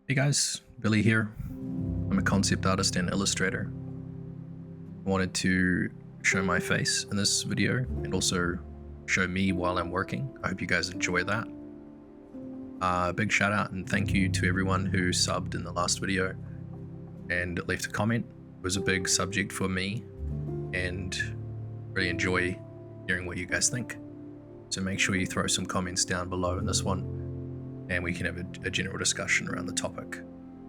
Hey guys, Billy here. I'm a concept artist and illustrator. I wanted to show my face in this video and also show me while I'm working. I hope you guys enjoy that. Big shout out and thank you to everyone who subbed in the last video and left a comment. It was a big subject for me and really enjoy hearing what you guys think. So make sure you throw some comments down below in this one and we can have a general discussion around the topic.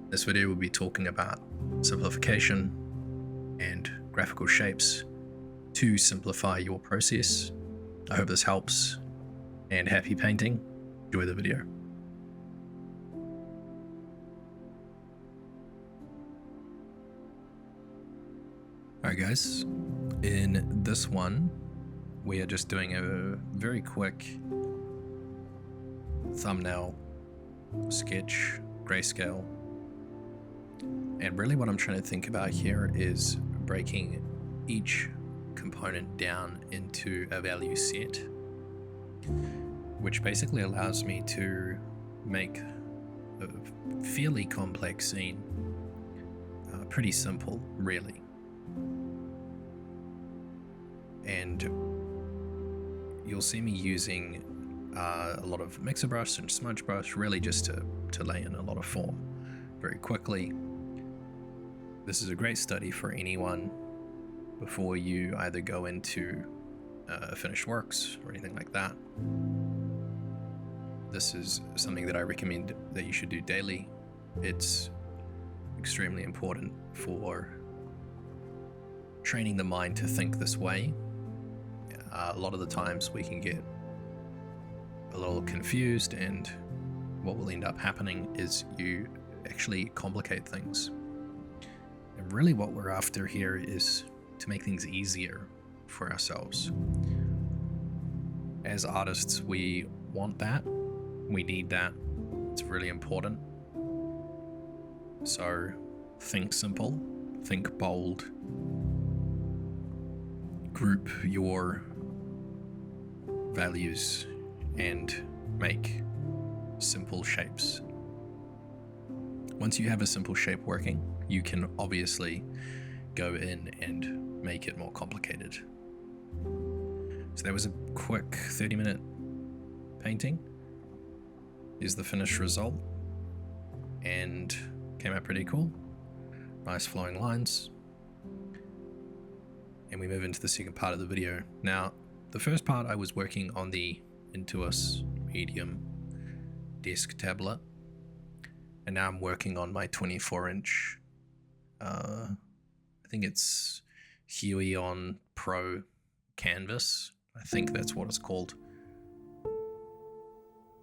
This video will be talking about simplification and graphical shapes to simplify your process. I hope this helps and happy painting. Enjoy the video. Alright guys, in this one we are just doing a very quick thumbnail sketch, grayscale, and really what I'm trying to think about here is breaking each component down into a value set, which basically allows me to make a fairly complex scene pretty simple, really. And you'll see me using a lot of mixer brush and smudge brush, really just to lay in a lot of form very quickly. This is a great study for anyone before you either go into finished works or anything like that. This is something that I recommend that you should do daily. It's extremely important for training the mind to think this way. A lot of the times we can get a little confused, and what will end up happening is you actually complicate things. And really what we're after here is to make things easier for ourselves. As artists, we want that, we need that, it's really important. So think simple, think bold, group your values and make simple shapes. Once you have a simple shape working, you can obviously go in and make it more complicated. So that was a quick 30-minute painting. Here's the finished result, and came out pretty cool. Nice flowing lines. And we move into the second part of the video. Now, the first part I was working on the Intuos Medium desk tablet, and now I'm working on my 24-inch, I think it's Huion Pro canvas. I think that's what it's called.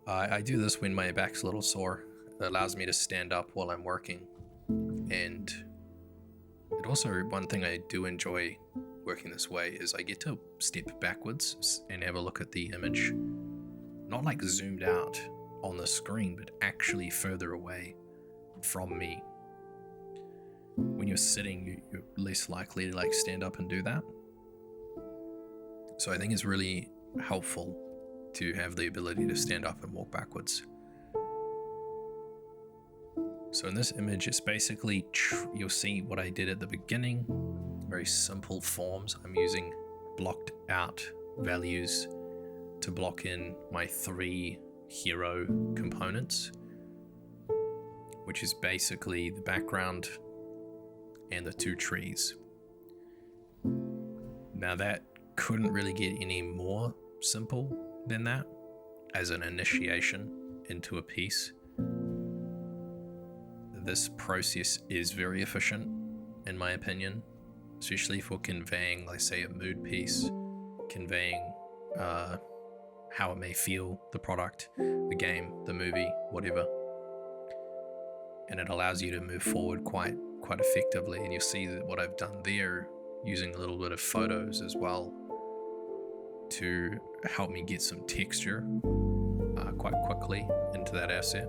I do this when my back's a little sore. It allows me to stand up while I'm working, and it also, one thing I do enjoy working this way is I get to step backwards and have a look at the image, not like zoomed out on the screen, but actually further away from me. When you're sitting, you're less likely to like stand up and do that. So I think it's really helpful to have the ability to stand up and walk backwards. So in this image, it's basically, you'll see what I did at the beginning, very simple forms. I'm using blocked out values to block in my 3 hero components, which is basically the background and the 2 trees. Now that couldn't really get any more simple than that as an initiation into a piece. This process is very efficient, in my opinion, especially for conveying, let's say, a mood piece, conveying how it may feel, the product, the game, the movie, whatever. And it allows you to move forward quite effectively. And you'll see that what I've done there, using a little bit of photos as well to help me get some texture quite quickly into that asset.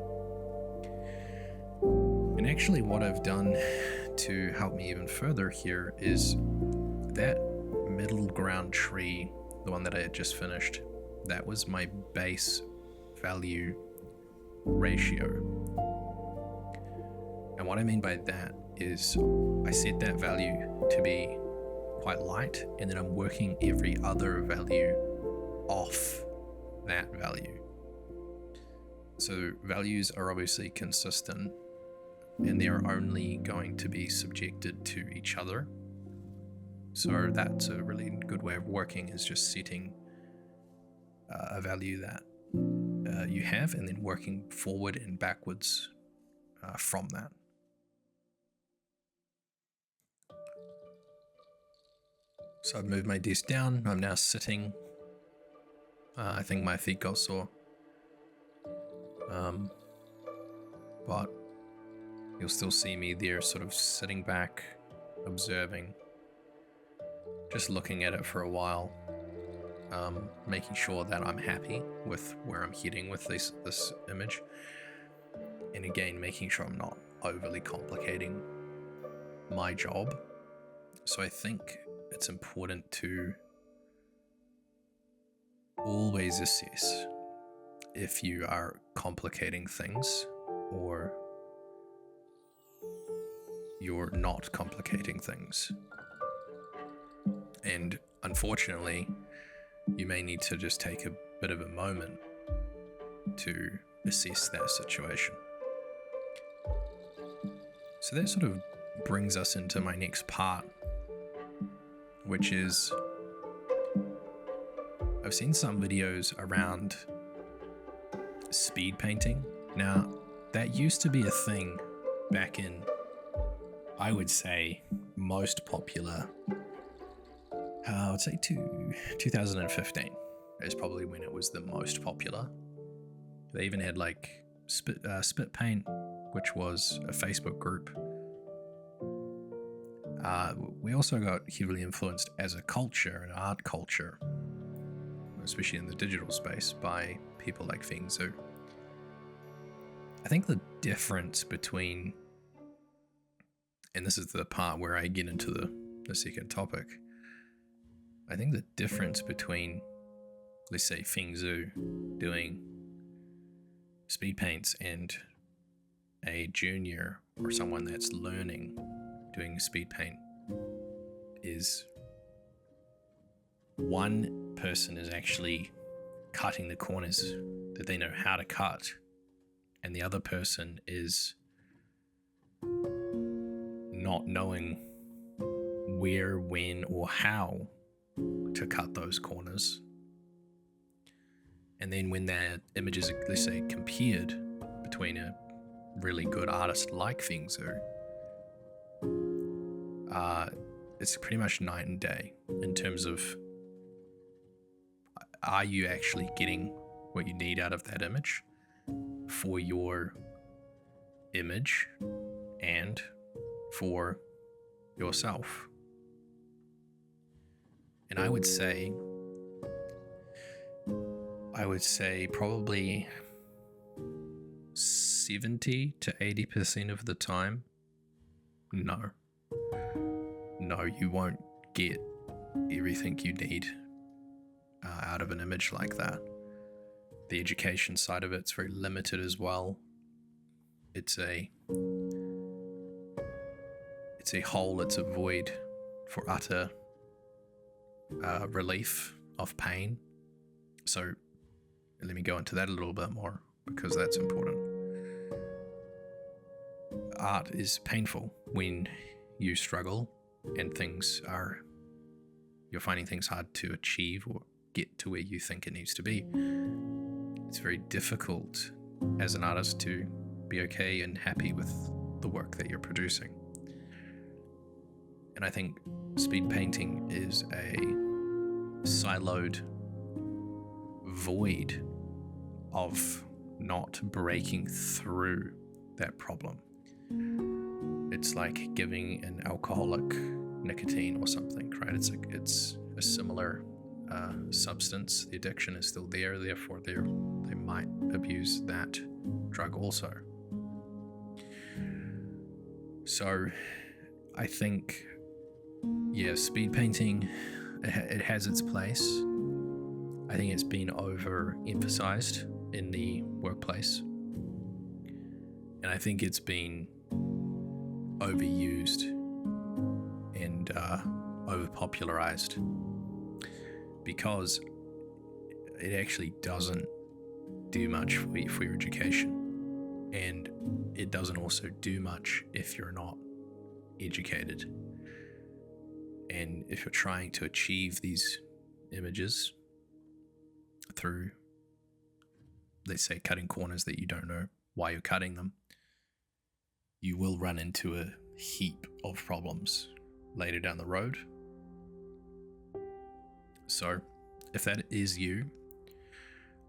And actually what I've done to help me even further here is that middle ground tree, the one that I had just finished, that was my base value ratio. And what I mean by that is I set that value to be quite light, and then I'm working every other value off that value. So values are obviously consistent, and they're only going to be subjected to each other. So that's a really good way of working, is just setting a value that you have, and then working forward and backwards from that. So I've moved my desk down. I'm now sitting. I think my feet got sore. But you'll still see me there, sort of sitting back, observing, just looking at it for a while, making sure that I'm happy with where I'm heading with this image. And again, making sure I'm not overly complicating my job. So I think it's important to always assess if you are complicating things or you're not complicating things. And unfortunately, you may need to just take a bit of a moment to assess that situation. So that sort of brings us into my next part, which is I've seen some videos around speed painting. Now, that used to be a thing back in, I would say, most popular, I would say 2015 is probably when it was the most popular. They even had like Spit Paint, which was a Facebook group. We also got heavily influenced as a culture, an art culture, especially in the digital space, by people like Feng Zhu. I think the difference between, and this is the part where I get into the second topic, I think the difference between, let's say, Feng Zhu doing speed paints and a junior or someone that's learning doing speed paint is one person is actually cutting the corners that they know how to cut, and the other person is not knowing where, when, or how to cut those corners. And then when that image is, let's say, compared between a really good artist like Feng Zhu, it's pretty much night and day in terms of, are you actually getting what you need out of that image for your image and for yourself? And I would say probably 70 to 80% of the time, no, you won't get everything you need out of an image like that. The education side of it's very limited as well. It's a hole, it's a void for utter relief of pain. So let me go into that a little bit more, because that's important. Art is painful when you struggle and you're finding things hard to achieve or get to where you think it needs to be. It's very difficult as an artist to be okay and happy with the work that you're producing. And I think speed painting is a siloed void of not breaking through that problem. It's like giving an alcoholic nicotine or something, right? It's a similar substance. The addiction is still there, therefore they might abuse that drug also. So I think, yeah, speed painting, it has its place. I think it's been overemphasized in the workplace, and I think it's been overused and overpopularized, because it actually doesn't do much for your education, and it doesn't also do much if you're not educated. And if you're trying to achieve these images through, let's say, cutting corners that you don't know why you're cutting them, you will run into a heap of problems later down the road. So if that is you,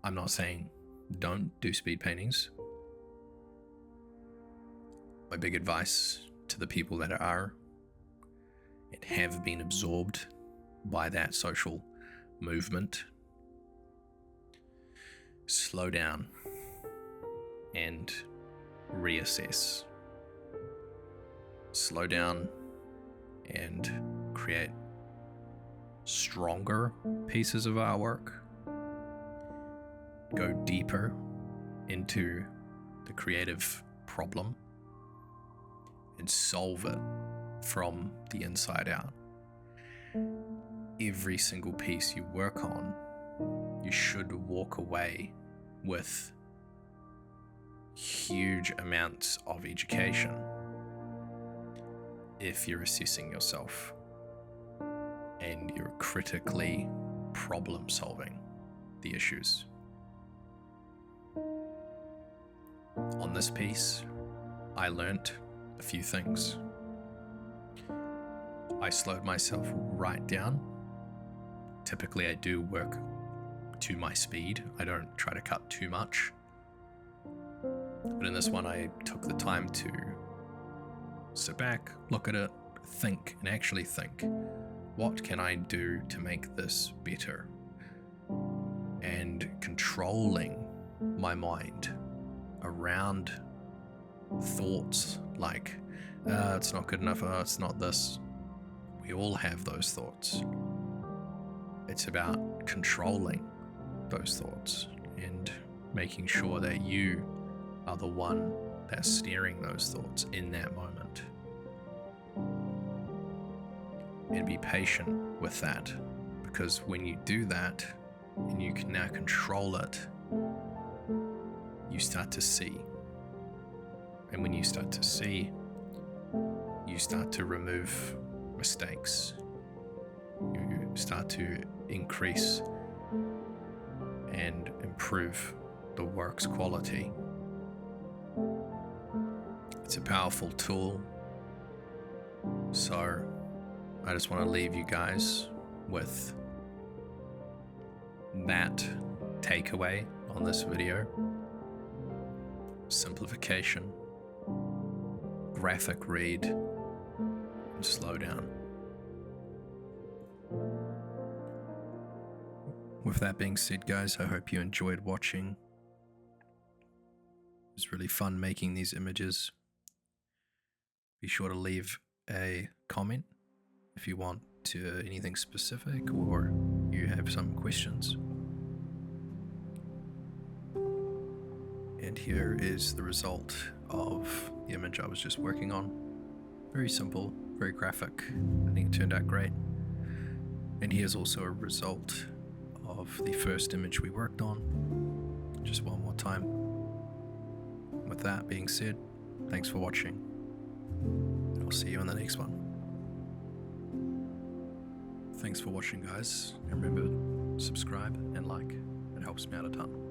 I'm not saying don't do speed paintings. My big advice to the people that are and have been absorbed by that social movement: slow down and reassess. Slow down and create stronger pieces of artwork. Go deeper into the creative problem and solve it from the inside out. Every single piece you work on, you should walk away with huge amounts of education if you're assessing yourself and you're critically problem solving the issues. On this piece, I learnt a few things. I slowed myself right down. Typically, I do work to my speed. I don't try to cut too much. But in this one, I took the time to sit back, look at it, think, and actually think, what can I do to make this better? And controlling my mind around thoughts like, it's not good enough, it's not this. We all have those thoughts. It's about controlling those thoughts and making sure that you are the one that's steering those thoughts in that moment. And be patient with that, because when you do that and you can now control it, you start to see. And when you start to see, you start to remove mistakes. You start to increase and improve the work's quality. It's a powerful tool. So I just want to leave you guys with that takeaway on this video. Simplification, graphic read, and slow down. With that being said, guys, I hope you enjoyed watching. It was really fun making these images. Be sure to leave a comment if you want to anything specific or you have some questions. And here is the result of the image I was just working on. Very simple, very graphic. I think it turned out great. And here's also a result of the first image we worked on, just one more time. With that being said, thanks for watching, and I'll see you in the next one. Thanks for watching, guys, and remember, subscribe and like, it helps me out a ton.